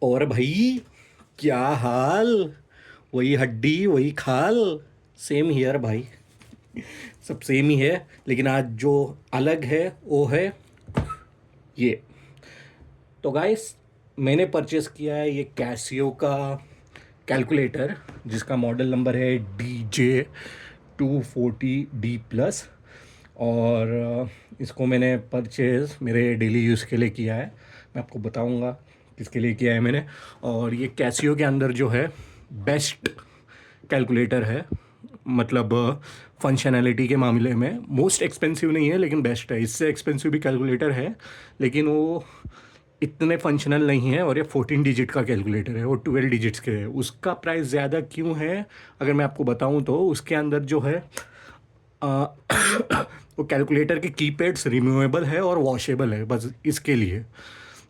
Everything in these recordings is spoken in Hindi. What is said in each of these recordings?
और भाई, क्या हाल? वही हड्डी वही खाल। सेम हियर भाई। सब सेम ही है, लेकिन आज जो अलग है वो है ये। तो गाइस, मैंने परचेस किया है ये कैसियो का कैलकुलेटर, जिसका मॉडल नंबर है DJ 240D+। और इसको मैंने परचेज़ मेरे डेली यूज़ के लिए किया है। मैं आपको बताऊंगा किसके लिए किया है मैंने। और ये कैसियो के अंदर जो है, बेस्ट कैलकुलेटर है। मतलब फंक्शनैलिटी के मामले में मोस्ट एक्सपेंसिव नहीं है, लेकिन बेस्ट है। इससे एक्सपेंसिव भी कैलकुलेटर है, लेकिन वो इतने फंक्शनल नहीं है। और ये 14 डिजिट का कैलकुलेटर है, वो 12 डिजिट्स के है। उसका प्राइस ज़्यादा क्यों है, अगर मैं आपको बताऊं तो उसके अंदर जो है आ, वो कैलकुलेटर के कीपैड्स रिमूवेबल है और वॉशेबल है, बस इसके लिए।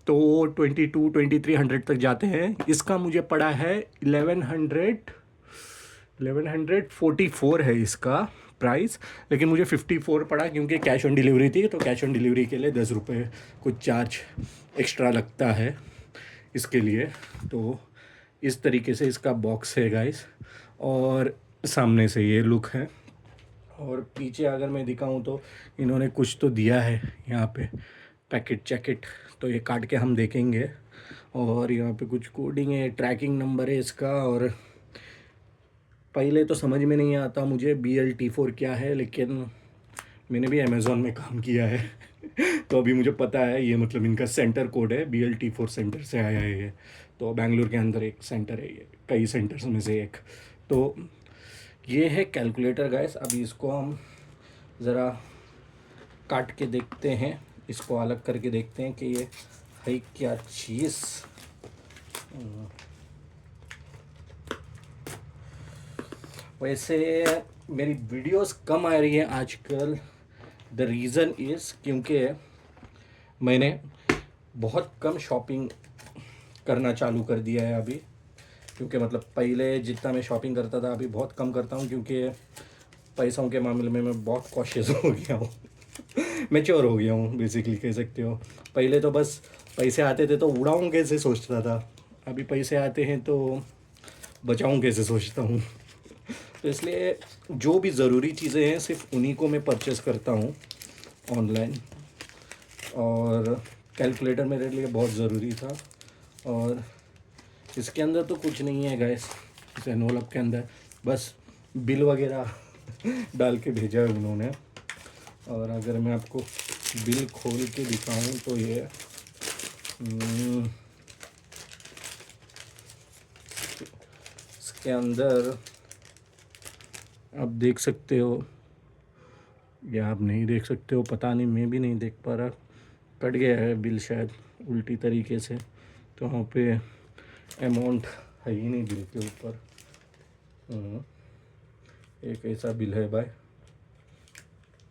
तो 22-2300 तक जाते हैं। इसका मुझे पड़ा है 1144 है इसका प्राइस। लेकिन मुझे 54 पड़ा, क्योंकि कैश ऑन डिलीवरी थी। तो कैश ऑन डिलीवरी के लिए 10 रुपये कुछ चार्ज एक्स्ट्रा लगता है इसके लिए। तो इस तरीके से इसका बॉक्स है गाइस। और सामने से ये लुक है। और पीछे अगर मैं दिखाऊं तो इन्होंने कुछ तो दिया है यहाँ पे, पैकेट चैकेट। तो ये काट के हम देखेंगे। और यहाँ पे कुछ कोडिंग है, ट्रैकिंग नंबर है इसका। और पहले तो समझ में नहीं आता मुझे BLT4 क्या है, लेकिन मैंने भी अमेज़ोन में काम किया है तो अभी मुझे पता है ये, मतलब इनका सेंटर कोड है। BLT4 सेंटर से आया है ये। तो बेंगलुरु के अंदर एक सेंटर है ये, कई सेंटर्स में से एक। तो ये है कैलकुलेटर गाइस। अभी इसको हम ज़रा काट के देखते हैं, इसको अलग करके देखते हैं कि ये है क्या चीज़। वैसे मेरी वीडियोस कम आ रही हैं आजकल। द रीज़न इज़ क्योंकि मैंने बहुत कम शॉपिंग करना चालू कर दिया है अभी। क्योंकि मतलब पहले जितना मैं शॉपिंग करता था, अभी बहुत कम करता हूँ, क्योंकि पैसों के मामले में मैं बहुत कॉशियस हो गया हूँ मैच्योर हो गया हूँ बेसिकली, कह सकते हो। पहले तो बस पैसे आते थे तो उड़ाऊँ कैसे सोचता था। अभी पैसे आते हैं तो बचाऊँ कैसे सोचता हूँ। तो इसलिए जो भी ज़रूरी चीज़ें हैं सिर्फ उन्हीं को मैं परचेज़ करता हूँ ऑनलाइन। और कैलकुलेटर मेरे लिए बहुत ज़रूरी था। और इसके अंदर तो कुछ नहीं है गैस, इस एनवलप के अंदर बस बिल वगैरह डाल के भेजा है उन्होंने। और अगर मैं आपको बिल खोल के दिखाऊं तो ये इसके अंदर आप देख सकते हो, या आप नहीं देख सकते हो, पता नहीं, मैं भी नहीं देख पा रहा। कट गया है बिल शायद उल्टी तरीके से, तो वहाँ पे अमाउंट है ही नहीं बिल के ऊपर। एक ऐसा बिल है भाई।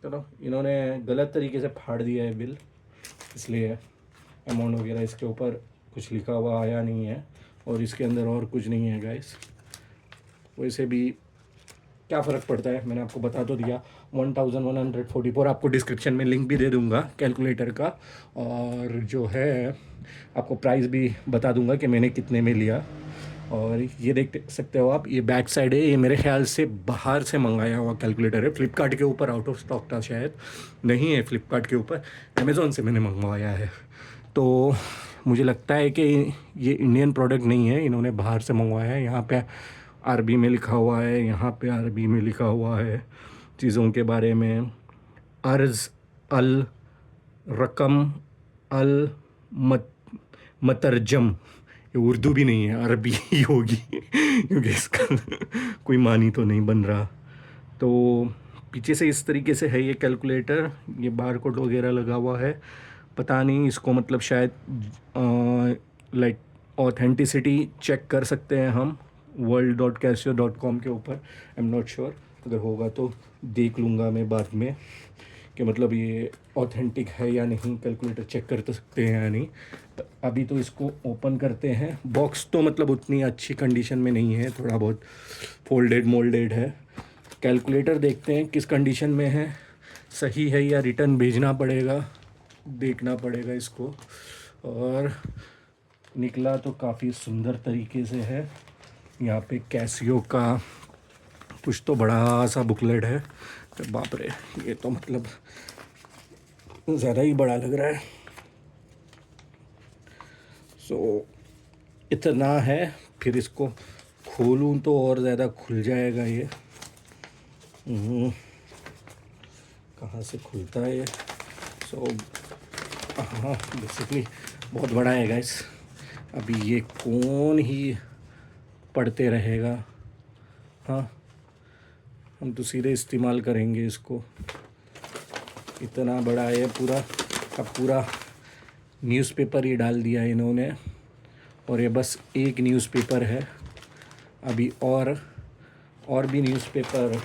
चलो, इन्होंने गलत तरीके से फाड़ दिया है बिल, इसलिए अमाउंट वगैरह इसके ऊपर कुछ लिखा हुआ आया नहीं है। और इसके अंदर और कुछ नहीं है गाइस। वैसे भी क्या फ़र्क पड़ता है, मैंने आपको बता तो दिया। 1144, आपको डिस्क्रिप्शन में लिंक भी दे दूंगा कैलकुलेटर का। और जो है आपको प्राइस भी बता दूंगा कि मैंने कितने में लिया। और ये देख सकते हो आप, ये बैक साइड है। ये मेरे ख्याल से बाहर से मंगाया हुआ कैलकुलेटर है। फ्लिपकार्ट के ऊपर आउट ऑफ स्टॉक था शायद, नहीं है फ्लिपकार्ट के ऊपर, अमेज़ोन से मैंने मंगवाया है। तो मुझे लगता है कि ये इंडियन प्रोडक्ट नहीं है, इन्होंने बाहर से मंगवाया है। यहाँ पे अरबी में लिखा हुआ है, यहाँ पे अरबी में लिखा हुआ है चीज़ों के बारे में। अर्ज़ अल रकम अल मत मतरजम। ये उर्दू भी नहीं है, अरबी ही होगी क्योंकि इसका कोई मानी तो नहीं बन रहा। तो पीछे से इस तरीके से है ये कैलकुलेटर। ये बार कोड वगैरह लगा हुआ है। पता नहीं इसको, मतलब शायद लाइक ऑथेंटिसिटी चेक कर सकते हैं हम world.casio.com के ऊपर। आई एम नॉट श्योर, अगर होगा तो देख लूँगा मैं बाद में कि मतलब ये ऑथेंटिक है या नहीं। कैलकुलेटर चेक कर तो सकते हैं या नहीं। अभी तो इसको ओपन करते हैं। बॉक्स तो मतलब उतनी अच्छी कंडीशन में नहीं है, थोड़ा बहुत फोल्डेड मोल्डेड है। कैलकुलेटर देखते हैं किस कंडीशन में है, सही है या रिटर्न भेजना पड़ेगा, देखना पड़ेगा इसको। और निकला तो काफ़ी सुंदर तरीके से है। यहाँ पे कैसियो का कुछ तो बड़ा सा बुकलेट है। बाप रे, ये तो मतलब ज़्यादा ही बड़ा लग रहा है। सो इतना है, फिर इसको खोलूँ तो और ज़्यादा खुल जाएगा ये। कहाँ से खुलता है ये? सो हाँ, बेसिकली बहुत बड़ा है गाइस। अभी ये कौन ही पढ़ते रहेगा। हाँ, हम तो सीधे इस्तेमाल करेंगे इसको। इतना बड़ा है पूरा। अब पूरा न्यूज़पेपर ही डाल दिया इन्होंने, और ये बस एक न्यूज़पेपर है अभी, और भी न्यूज़पेपर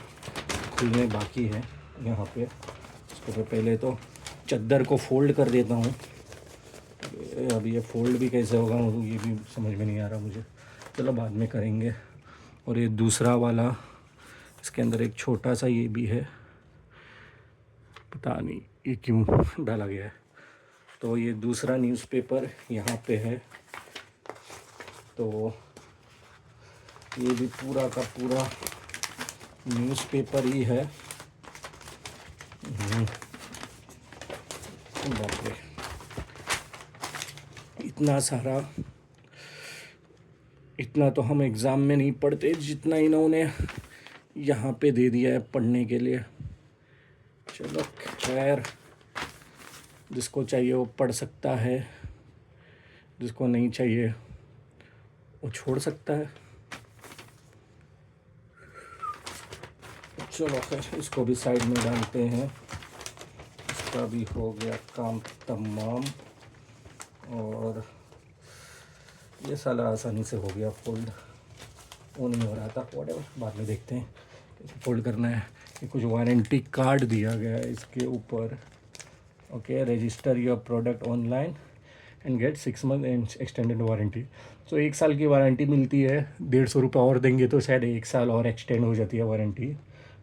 खुलने बाकी है यहाँ पे। इसको तो पहले तो चद्दर को फोल्ड कर देता हूँ। अब ये फोल्ड भी कैसे होगा ये भी समझ में नहीं आ रहा मुझे। चलो बाद में करेंगे। और ये दूसरा वाला, इसके अंदर एक छोटा सा ये भी है, पता नहीं ये क्यों डाला गया है। तो ये दूसरा न्यूज़पेपर यहाँ पे है। तो ये भी पूरा का पूरा न्यूज़पेपर ही है। बाप रे, इतना सारा। इतना तो हम एग्ज़ाम में नहीं पढ़ते जितना इन्होंने यहाँ पे दे दिया है पढ़ने के लिए। चलो खैर, जिसको चाहिए वो पढ़ सकता है, जिसको नहीं चाहिए वो छोड़ सकता है। चलो खैर, इसको भी साइड में डालते हैं। इसका भी हो गया काम तमाम। और ये साला आसानी से हो गया फोल्ड। वो नहीं हो रहा था, व्हाटएवर, बाद में देखते हैं कैसे फोल्ड करना है। ये कुछ वारंटी कार्ड दिया गया है इसके ऊपर। Okay, register your product online and get 6 month extended warranty. So 1 साल की वारंटी मिलती है। 150 रुपये और देंगे तो शायद 1 साल और एक्सटेंड हो जाती है warranty.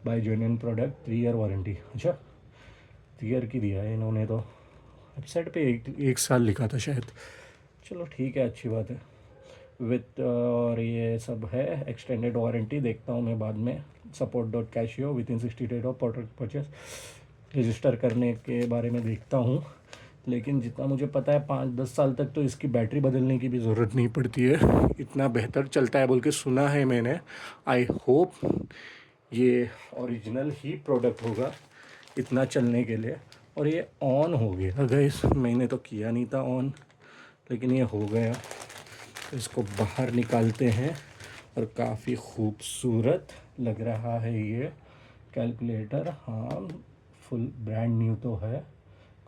Buy genuine product 3 year warranty. अच्छा, 3 ईयर की दिया है इन्होंने, तो वेबसाइट पे एक साल लिखा था शायद। चलो ठीक है, अच्छी बात है। विथ और ये सब है एक्सटेंडेड वारंटी। देखता हूँ मैं बाद में। support.casio with in 60 days of product purchase. Register करने के बारे में देखता हूँ। लेकिन जितना मुझे पता है 5-10 साल तक तो इसकी बैटरी बदलने की भी ज़रूरत नहीं पड़ती है। इतना बेहतर चलता है बोल के सुना है मैंने। आई होप ये ओरिजिनल ही प्रोडक्ट होगा इतना चलने के लिए। और ये ऑन हो गया गाइस, मैंने तो किया नहीं था ऑन, लेकिन ये हो गया। तो इसको बाहर निकालते हैं। और काफ़ी खूबसूरत लग रहा है ये कैलकुलेटर। हाँ, फुल ब्रांड न्यू तो है।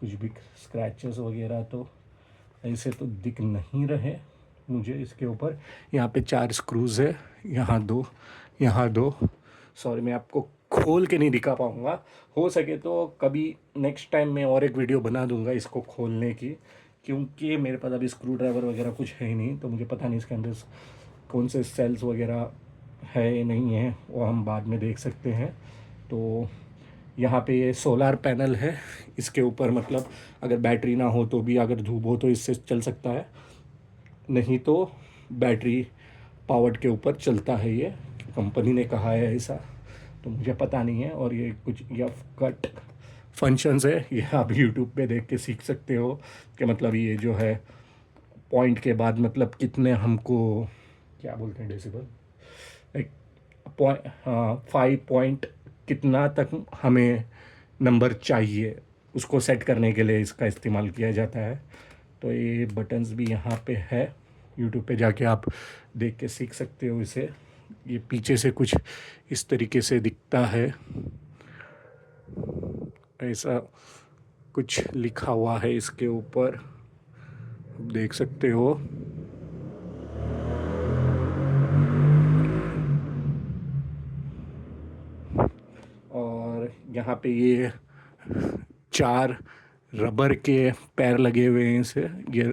कुछ भी स्क्रैचेस वगैरह तो ऐसे तो दिख नहीं रहे मुझे इसके ऊपर। यहाँ पे 4 स्क्रूज़ है, यहाँ 2, यहाँ 2। सॉरी, मैं आपको खोल के नहीं दिखा पाऊँगा। हो सके तो कभी नेक्स्ट टाइम मैं और एक वीडियो बना दूँगा इसको खोलने की, क्योंकि मेरे पास अभी स्क्रू ड्राइवर वगैरह कुछ है ही नहीं। तो मुझे पता नहीं इसके अंदर कौन से सेल्स वगैरह है नहीं है, वो हम बाद में देख सकते हैं। तो यहाँ पे ये सोलार पैनल है इसके ऊपर, मतलब अगर बैटरी ना हो तो भी, अगर धूप हो तो इससे चल सकता है, नहीं तो बैटरी पावर्ड के ऊपर चलता है ये। कंपनी ने कहा है ऐसा, तो मुझे पता नहीं है। और ये कुछ एफ कट फंक्शंस है, ये आप यूट्यूब पे देख के सीख सकते हो कि मतलब ये जो है पॉइंट के बाद मतलब कितने हमको क्या बोलते हैं डेसिबल, लाइक पॉइंट, हाँ 5 पॉइंट कितना तक हमें नंबर चाहिए उसको सेट करने के लिए इसका इस्तेमाल किया जाता है। तो ये बटन्स भी यहाँ पे है, यूट्यूब पे जाके आप देख के सीख सकते हो इसे। ये पीछे से कुछ इस तरीके से दिखता है, ऐसा कुछ लिखा हुआ है इसके ऊपर, देख सकते हो। और यहाँ पे ये 4 रबर के पैर लगे हुए हैं इसे, ये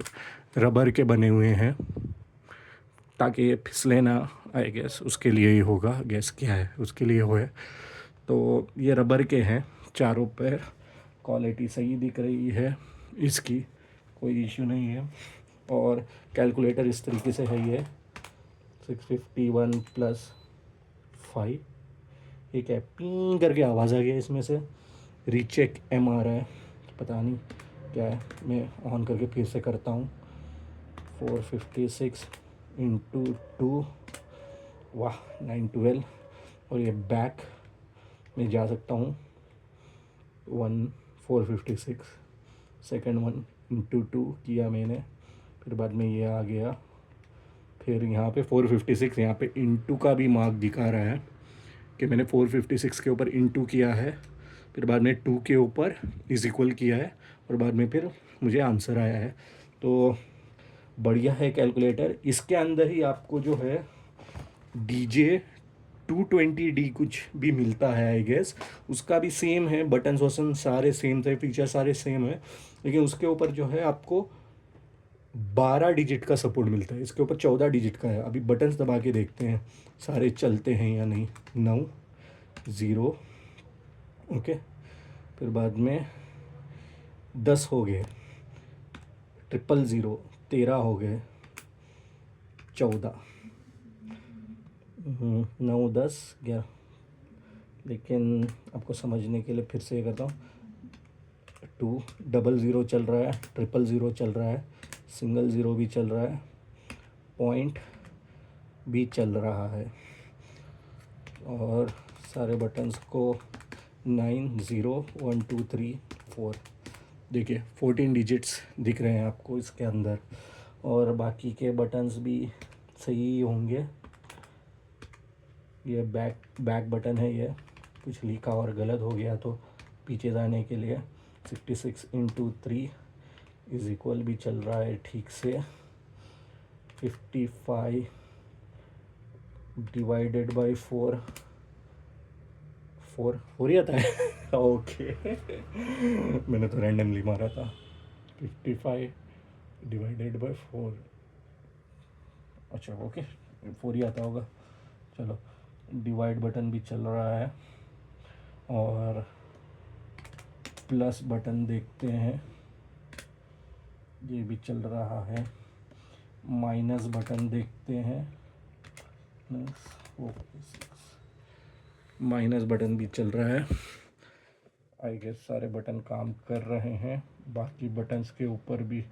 रबर के बने हुए हैं ताकि ये फिसले ना, आई गेस उसके लिए ही होगा। गैस क्या है उसके लिए हो है। तो ये रबर के हैं चारों पैर। क्वालिटी सही दिख रही है इसकी, कोई इशू नहीं है। और कैलकुलेटर इस तरीके से है ये 651 + 5, एक है पीं करके आवाज़ आ गया इसमें से, रीचेक एम आ रहा है, पता नहीं क्या है, मैं ऑन करके फिर से करता हूँ। 456 × 2, वाह 912, और ये बैक में जा सकता हूँ 456, सेकंड 1 × 2 किया मैंने, फिर बाद में ये आ गया, फिर यहाँ पे 456, यहाँ पे इंटू का भी मार्क दिखा रहा है कि मैंने 456 के ऊपर इंटू किया है, फिर बाद में 2 के ऊपर इज इक्वल किया है, और बाद में फिर मुझे आंसर आया है। तो बढ़िया है कैलकुलेटर। इसके अंदर ही आपको जो है DJ 220D कुछ भी मिलता है आई गेस, उसका भी सेम है, बटन वसन सारे सेम थे, फीचर सारे सेम है, लेकिन उसके ऊपर जो है आपको 12 डिजिट का सपोर्ट मिलता है, इसके ऊपर 14 डिजिट का है। अभी बटन्स दबा के देखते हैं सारे चलते हैं या नहीं। 9 0, ओके, फिर बाद में 10 हो गए, 000, 13 हो गए, 14, 9 10 11, लेकिन आपको समझने के लिए फिर से ये करता हूँ, 2 00 चल रहा है, 000 चल रहा है, सिंगल 0 भी चल रहा है, पॉइंट भी चल रहा है, और सारे बटन्स को 9 0 1 2 3 4, देखिए 14 डिजिट्स दिख रहे हैं आपको इसके अंदर, और बाकी के बटन्स भी सही होंगे। ये बैक बटन है, ये कुछ लिखा और गलत हो गया तो पीछे जाने के लिए 66 × 3 इज इक्वल भी चल रहा है ठीक से, 55 डिवाइडेड बाई 4 ही आता है ओके मैंने तो रैंडमली मारा था। 55 डिवाइडेड बाई 4, अच्छा ओके 4 ही आता होगा। चलो, डिवाइड बटन भी चल रहा है, और प्लस बटन देखते हैं, ये भी चल रहा है, माइनस बटन देखते हैं, माइनस बटन भी चल रहा है। आई गेस सारे बटन काम कर रहे हैं, बाकी बटन्स के ऊपर भी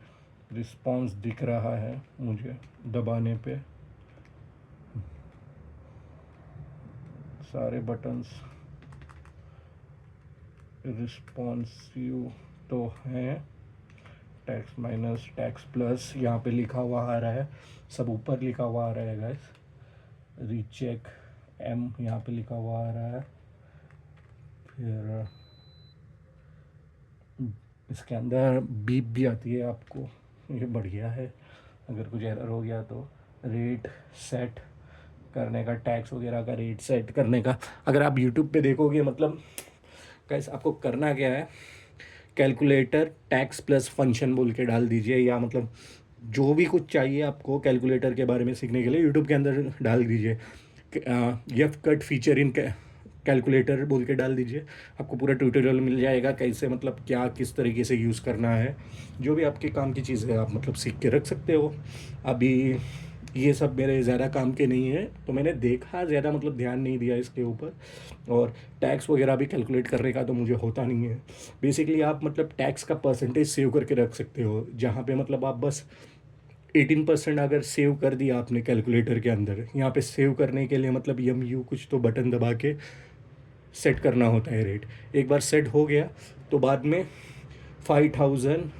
रिस्पांस दिख रहा है मुझे दबाने पे, सारे बटन्स रिस्पॉन्सिव तो हैं। टैक्स माइनस, टैक्स प्लस यहाँ पे लिखा हुआ आ रहा है, सब ऊपर लिखा हुआ आ रहा है गाइस, रीचेक एम यहाँ पे लिखा हुआ आ रहा है, फिर इसके अंदर बीप भी आती है आपको, ये बढ़िया है। अगर कुछ एरर हो गया तो रेट सेट करने का, टैक्स वगैरह का रेट सेट करने का, अगर आप यूट्यूब पे देखोगे, मतलब कैसे आपको करना क्या है, कैलकुलेटर टैक्स प्लस फंक्शन बोल के डाल दीजिए, या मतलब जो भी कुछ चाहिए आपको कैलकुलेटर के बारे में सीखने के लिए यूट्यूब के अंदर डाल दीजिए, F cut feature in calculator बोल के डाल दीजिए, आपको पूरा ट्यूटोरियल मिल जाएगा, कैसे मतलब क्या किस तरीके से यूज़ करना है, जो भी आपके काम की चीज़ है आप मतलब सीख के रख सकते हो। अभी ये सब मेरे ज़्यादा काम के नहीं है, तो मैंने देखा, ज़्यादा मतलब ध्यान नहीं दिया इसके ऊपर, और टैक्स वगैरह भी कैलकुलेट करने का तो मुझे होता नहीं है। बेसिकली आप मतलब टैक्स का परसेंटेज सेव करके रख सकते हो, जहाँ पे मतलब आप बस 18% अगर सेव कर दिया आपने कैलकुलेटर के अंदर, यहाँ पे सेव करने के लिए मतलब यू कुछ तो बटन दबा के सेट करना होता है रेट, एक बार सेट हो गया तो बाद में 5000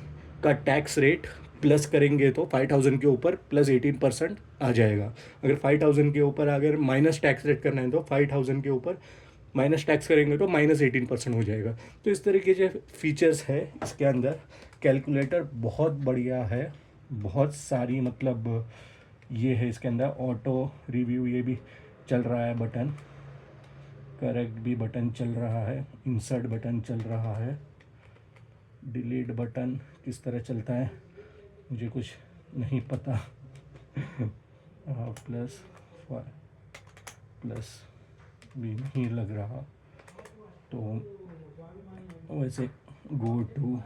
का टैक्स रेट प्लस करेंगे तो 5000 के ऊपर प्लस 18% आ जाएगा। अगर 5000 के ऊपर अगर माइनस टैक्स रेट करना है तो 5000 के ऊपर माइनस टैक्स करेंगे तो -18% हो जाएगा। तो इस तरीके के फीचर्स है इसके अंदर। कैलकुलेटर बहुत बढ़िया है, बहुत सारी मतलब ये है इसके अंदर, ऑटो रिव्यू ये भी चल रहा है, बटन करेक्ट भी बटन चल रहा है, इंसर्ट बटन चल रहा है, डिलीट बटन किस तरह चलता है मुझे कुछ नहीं पता प्लस प्लस भी नहीं लग रहा, तो वैसे गो टू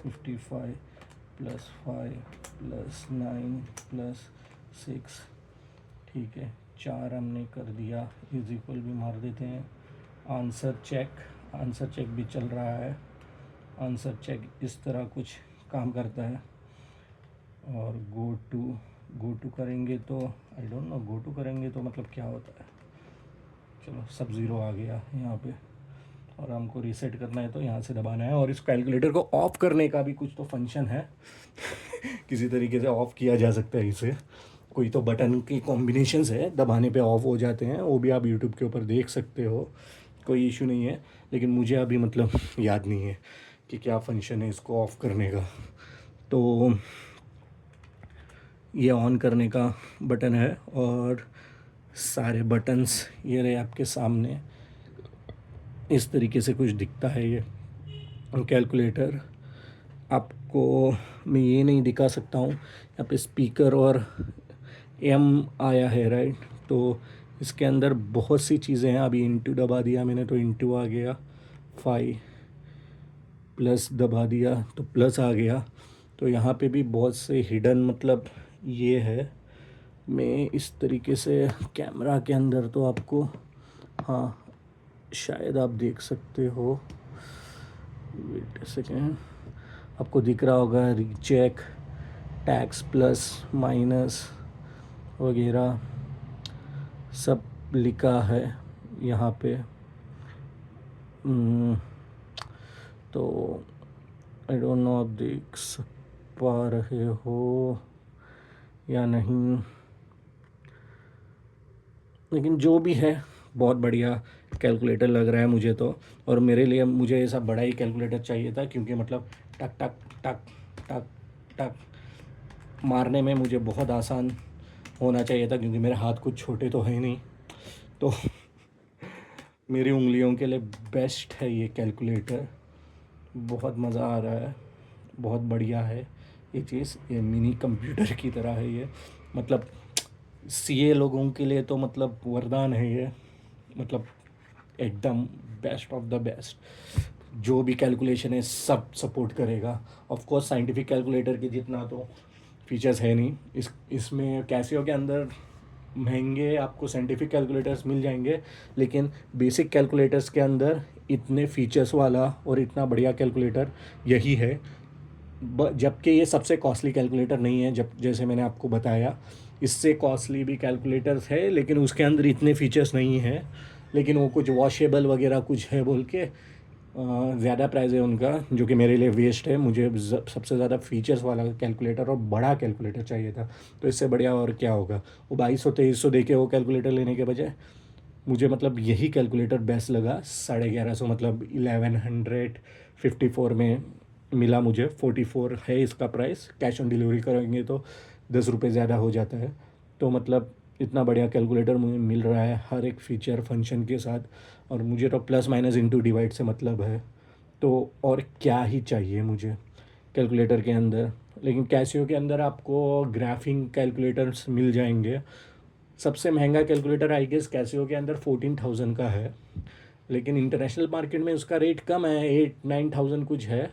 55 +5 +9 +6, ठीक है 4 हमने कर दिया, इज इक्वल भी मार देते हैं। आंसर चेक भी चल रहा है। आंसर चेक इस तरह कुछ काम करता है। और गो टू करेंगे तो I don't know, go to करेंगे तो मतलब क्या होता है। चलो सब ज़ीरो आ गया यहाँ पे, और हमको रीसेट करना है तो यहाँ से दबाना है। और इस कैलकुलेटर को ऑफ़ करने का भी कुछ तो फंक्शन है किसी तरीके से ऑफ़ किया जा सकता है इसे। कोई तो बटन की कॉम्बिनेशंस है, दबाने पे ऑफ़ हो जाते हैं, वो भी आप यूट्यूब के ऊपर देख सकते हो, कोई इशू नहीं है। लेकिन मुझे अभी मतलब याद नहीं है कि क्या फंक्शन है इसको ऑफ़ करने का। तो ये ऑन करने का बटन है, और सारे बटन्स ये रहे आपके सामने। इस तरीके से कुछ दिखता है ये कैलकुलेटर। आपको मैं ये नहीं दिखा सकता हूँ, यहाँ पे स्पीकर और एम आया है राइट। तो इसके अंदर बहुत सी चीज़ें हैं। अभी इंटू दबा दिया मैंने तो इंटू आ गया, 5 प्लस दबा दिया तो प्लस आ गया। तो यहाँ पे भी बहुत से हिडन मतलब ये है। मैं इस तरीके से कैमरा के अंदर तो आपको, हाँ शायद आप देख सकते हो, वेट सेकेंड, आपको दिख रहा होगा रीचेक, टैक्स प्लस माइनस वगैरह सब लिखा है यहाँ पे। तो आई डोंट नो आप देख पा रहे हो या नहीं, लेकिन जो भी है बहुत बढ़िया कैलकुलेटर लग रहा है मुझे तो। और मेरे लिए मुझे ऐसा बड़ा ही कैलकुलेटर चाहिए था, क्योंकि मतलब टक टक टक टक टक मारने में मुझे बहुत आसान होना चाहिए था, क्योंकि मेरे हाथ कुछ छोटे तो है नहीं। तो मेरी उंगलियों के लिए बेस्ट है ये कैलकुलेटर। बहुत मज़ा आ रहा है, बहुत बढ़िया है ये चीज़। ये मिनी कंप्यूटर की तरह है ये, मतलब सीए लोगों के लिए तो मतलब वरदान है ये, मतलब एकदम बेस्ट ऑफ द बेस्ट। जो भी कैलकुलेशन है सब सपोर्ट करेगा। ऑफ कोर्स साइंटिफिक कैलकुलेटर के जितना तो फीचर्स है नहीं इसमें। कैसियो के अंदर महंगे आपको साइंटिफिक कैलकुलेटर्स मिल जाएंगे, लेकिन बेसिक कैलकुलेटर्स के अंदर इतने फीचर्स वाला और इतना बढ़िया कैलकुलेटर यही है। जबकि ये सबसे कॉस्टली कैलकुलेटर नहीं है, जब जैसे मैंने आपको बताया इससे कॉस्टली भी कैलकुलेटर्स है, लेकिन उसके अंदर इतने फीचर्स नहीं हैं। लेकिन वो कुछ वॉशेबल वगैरह कुछ है बोल के ज़्यादा प्राइस है उनका, जो कि मेरे लिए वेस्ट है। मुझे सबसे ज़्यादा फीचर्स वाला कैलकुलेटर और बड़ा कैलकुलेटर चाहिए था। तो इससे बढ़िया और क्या होगा। वो 2200-2300 दे के वो कैलकुलेटर लेने के बजाय मुझे मतलब यही कैलकुलेटर बेस्ट लगा। 1150 मतलब 1154 में मिला मुझे। 44 है इसका प्राइस, कैश ऑन डिलीवरी करेंगे तो 10 रुपये ज़्यादा हो जाता है। तो मतलब इतना बढ़िया कैलकुलेटर मुझे मिल रहा है हर एक फीचर फंक्शन के साथ। और मुझे तो प्लस माइनस इंटू डिवाइड से मतलब है, तो और क्या ही चाहिए मुझे कैलकुलेटर के अंदर। लेकिन कैसियो के अंदर आपको ग्राफिंग कैलकुलेटर्स मिल जाएंगे। सबसे महंगा कैलकुलेटर आई गेस कैसियो के अंदर 14,000 का है, लेकिन इंटरनेशनल मार्केट में उसका रेट कम है, 8-9,000 कुछ है।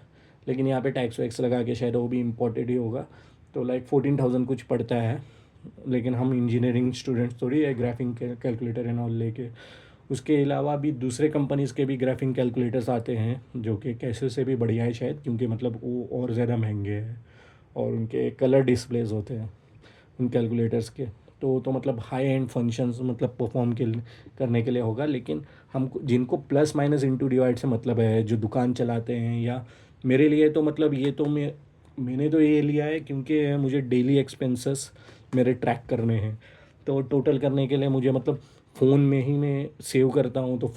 लेकिन यहाँ पे टैक्स वैक्स लगा के शायद वो भी इम्पोर्टेड ही होगा, तो लाइक 14,000 कुछ पड़ता है। लेकिन हम इंजीनियरिंग स्टूडेंट्स थोड़ी है ग्राफिंग कैलकुलेटर एंड ऑल लेके। उसके अलावा भी दूसरे कंपनीज़ के भी ग्राफिंग कैलकुलेटर्स आते हैं जो कि कैसे से भी बढ़िया है शायद, क्योंकि मतलब वो और ज़्यादा महंगे हैं और उनके कलर डिस्प्लेज होते हैं उन कैलकुलेटर्स के। तो मतलब हाई एंड फंक्शंस मतलब परफॉर्म के करने के लिए होगा। लेकिन हमको जिनको प्लस माइनस इंटू डिवाइड से मतलब है, जो दुकान चलाते हैं, या मेरे लिए तो मतलब ये तो मैंने तो ये लिया है क्योंकि मुझे डेली एक्सपेंसेस मेरे ट्रैक करने हैं। तो टोटल करने के लिए मुझे मतलब फ़ोन में ही मैं सेव करता हूँ। तो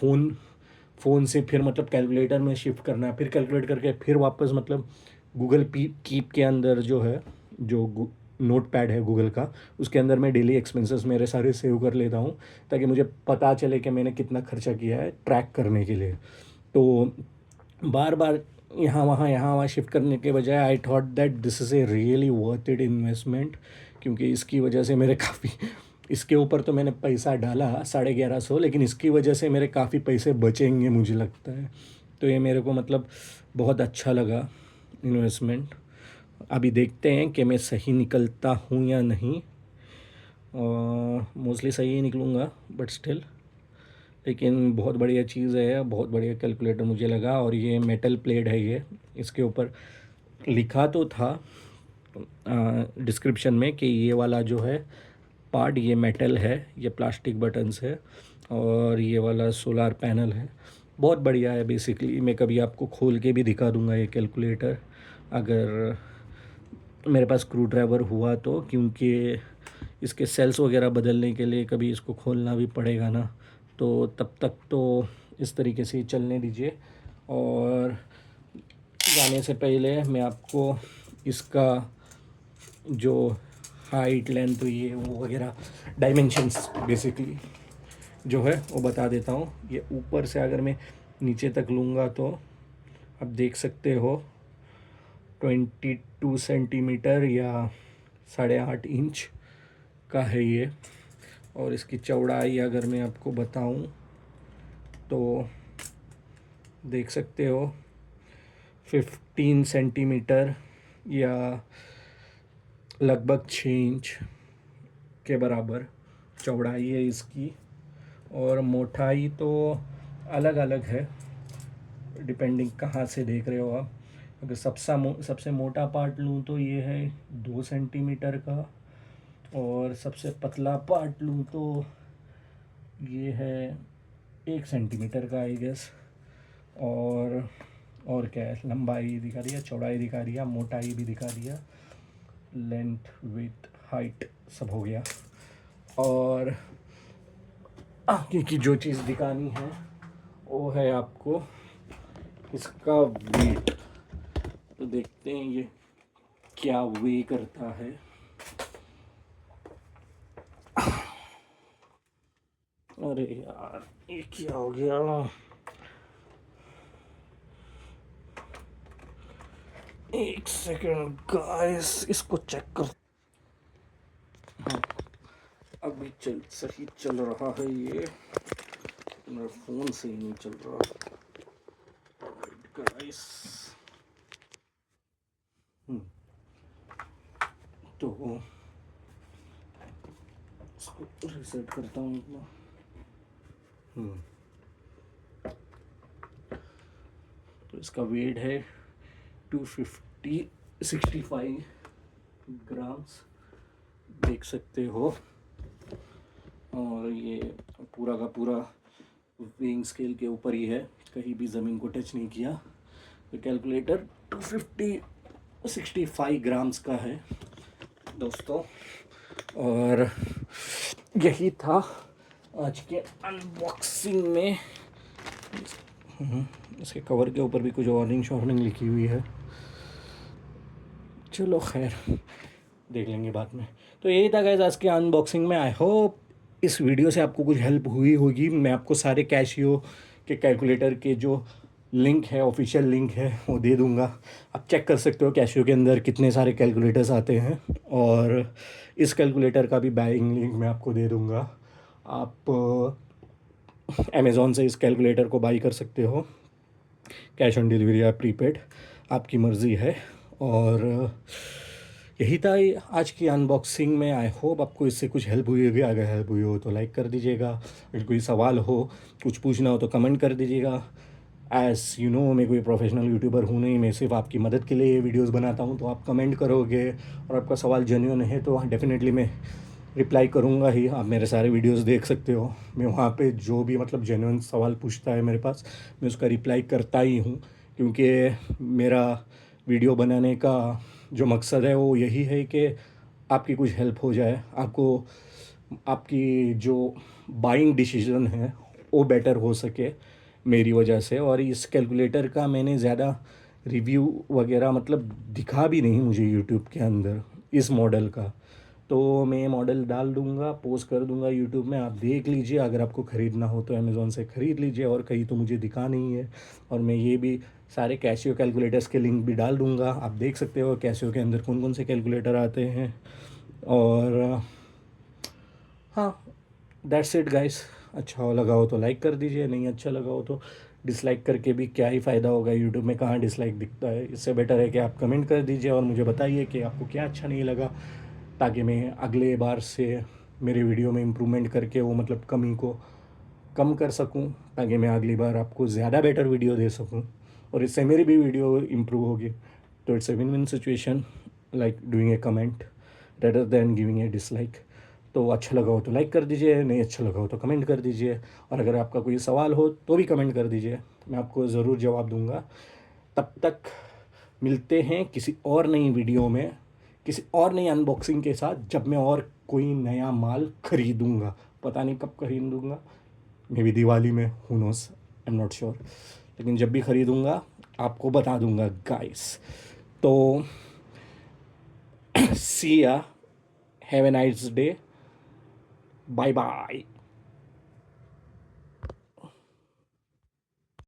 फ़ोन से फिर मतलब कैलकुलेटर में शिफ्ट करना है, फिर कैलकुलेट करके फिर वापस मतलब गूगल कीप के अंदर जो है, जो नोट पैड है गूगल का, उसके अंदर मैं डेली एक्सपेंसेस मेरे सारे सेव कर लेता हूँ, ताकि मुझे पता चले कि मैंने कितना खर्चा किया है ट्रैक करने के लिए। तो बार बार यहाँ वहाँ शिफ्ट करने के बजाय I thought that this is a really worth it investment, क्योंकि इसकी वजह से मेरे काफ़ी इसके ऊपर तो मैंने पैसा डाला 1150, लेकिन इसकी वजह से मेरे काफ़ी पैसे बचेंगे मुझे लगता है। तो ये मेरे को मतलब बहुत अच्छा लगा इन्वेस्टमेंट। अभी देखते हैं कि मैं सही निकलता हूँ या नहीं, और मोस्टली सही ही निकलूँगा, बट स्टिल। लेकिन बहुत बढ़िया चीज़ है, बहुत बढ़िया कैलकुलेटर मुझे लगा। और ये मेटल प्लेट है, ये इसके ऊपर लिखा तो था डिस्क्रिप्शन में कि ये वाला जो है पार्ट ये मेटल है, ये प्लास्टिक बटन्स है, और ये वाला सोलार पैनल है। बहुत बढ़िया है। बेसिकली मैं कभी आपको खोल के भी दिखा दूंगा ये कैलकुलेटर, अगर मेरे पास स्क्रू ड्राइवर हुआ तो, क्योंकि इसके सेल्स वगैरह बदलने के लिए कभी इसको खोलना भी पड़ेगा ना, तो तब तक तो इस तरीके से ही चलने दीजिए। और जाने से पहले मैं आपको इसका जो हाइट, लेंथ, ये वो वगैरह डायमेंशंस बेसिकली जो है वो बता देता हूँ। ये ऊपर से अगर मैं नीचे तक लूँगा तो आप देख सकते हो 22 सेंटीमीटर या 8.5 इंच का है ये। और इसकी चौड़ाई अगर मैं आपको बताऊं तो देख सकते हो 15 सेंटीमीटर या लगभग 6 इंच के बराबर चौड़ाई है इसकी। और मोटाई तो अलग अलग है, डिपेंडिंग कहाँ से देख रहे हो आप। अगर सबसे मोटा पार्ट लूँ तो ये है 2 सेंटीमीटर का, और सबसे पतला पार्ट लूँ तो ये है 1 सेंटीमीटर का, आई गेस। और क्या है, लंबाई दिखा दिया, चौड़ाई दिखा दिया, मोटाई भी दिखा दिया, लेंथ, विड्थ, हाइट सब हो गया। और आगे की जो चीज़ दिखानी है वो है आपको इसका वेट। तो देखते हैं ये क्या वे करता है। अरे यार, ये क्या हो गया? एक सेकंड गाइस, इसको चेक कर। हाँ, अभी सही चल रहा है ये, मेरा फ़ोन सही नहीं चल रहा गाइस। तो इसको रिसेट करता हूँ अपना। तो इसका वेट है 265 ग्राम्स, देख सकते हो। और ये पूरा का पूरा वेइंग स्केल के ऊपर ही है, कहीं भी ज़मीन को टच नहीं किया। तो कैलकुलेटर 265 ग्राम्स का है दोस्तों। और यही था आज के अनबॉक्सिंग में। इसके कवर के ऊपर भी कुछ वार्निंग लिखी हुई है, चलो खैर देख लेंगे बाद में। तो यही था गाइस आज के अनबॉक्सिंग में। आई होप इस वीडियो से आपको कुछ हेल्प हुई होगी। मैं आपको सारे कैशियो के कैलकुलेटर के जो लिंक है, ऑफिशियल लिंक है, वो दे दूंगा। आप चेक कर सकते हो कैशियो के अंदर कितने सारे कैलकुलेटर्स आते हैं। और इस कैलकुलेटर का भी बाइंग लिंक मैं आपको दे दूंगा। आप अमेज़ॉन से इस कैलकुलेटर को बाई कर सकते हो, कैश ऑन डिलीवरी या प्रीपेड, आपकी मर्ज़ी है। और यही था आज की अनबॉक्सिंग में। आई होप आपको इससे कुछ हेल्प हुई होगी। अगर हेल्प हुई हो तो लाइक कर दीजिएगा, अगर कोई सवाल हो, कुछ पूछना हो तो कमेंट कर दीजिएगा। एज़ यू नो, मैं कोई प्रोफेशनल यूट्यूबर हूँ नहीं, मैं सिर्फ आपकी मदद के लिए ये वीडियोज़ बनाता हूँ। तो आप कमेंट करोगे और आपका सवाल जेन्युइन है तो डेफिनेटली मैं रिप्लाई करूँगा ही। आप मेरे सारे वीडियोस देख सकते हो, मैं वहाँ पे जो भी मतलब जेन्युइन सवाल पूछता है मेरे पास, मैं उसका रिप्लाई करता ही हूँ। क्योंकि मेरा वीडियो बनाने का जो मकसद है वो यही है कि आपकी कुछ हेल्प हो जाए, आपको आपकी जो बाइंग डिसीजन है वो बेटर हो सके मेरी वजह से। और इस कैलकुलेटर का मैंने ज़्यादा रिव्यू वगैरह मतलब दिखा भी नहीं मुझे यूट्यूब के अंदर इस मॉडल का। तो मैं मॉडल डाल दूंगा, पोस्ट कर दूंगा यूट्यूब में, आप देख लीजिए। अगर आपको ख़रीदना हो तो अमेज़ॉन से ख़रीद लीजिए, और कहीं तो मुझे दिखा नहीं है। और मैं ये भी सारे कैशियो कैलकुलेटर्स के लिंक भी डाल दूंगा, आप देख सकते हो कैशियो के अंदर कौन कौन से कैलकुलेटर आते हैं। और हाँ, दैट्स इट गाइस। अच्छा लगा हो तो लाइक कर दीजिए, नहीं अच्छा लगा हो तो डिसलाइक करके भी क्या ही फ़ायदा होगा, यूट्यूब में कहाँ डिसलाइक दिखता है। इससे बेटर है कि आप कमेंट कर दीजिए और मुझे बताइए कि आपको क्या अच्छा नहीं लगा, ताकि मैं अगले बार से मेरे वीडियो में इम्प्रूवमेंट करके वो मतलब कमी को कम कर सकूं, ताकि मैं अगली बार आपको ज़्यादा बेटर वीडियो दे सकूं और इससे मेरी भी वीडियो इम्प्रूव होगी। तो it's a win win situation, like doing a comment rather than giving a dislike. तो अच्छा लगा हो तो लाइक कर दीजिए, नहीं अच्छा लगा हो तो कमेंट कर दीजिए, और अगर आपका कोई सवाल हो तो भी कमेंट कर दीजिए, मैं आपको ज़रूर जवाब दूंगा। तब तक मिलते हैं किसी और नई वीडियो में, किसी और नई अनबॉक्सिंग के साथ, जब मैं और कोई नया माल खरीदूंगा। पता नहीं कब खरीदूंगा, मे बी दिवाली में, who knows, I am not sure, लेकिन जब भी खरीदूंगा आपको बता दूंगा गाइस। तो see ya, have a nice day, bye bye.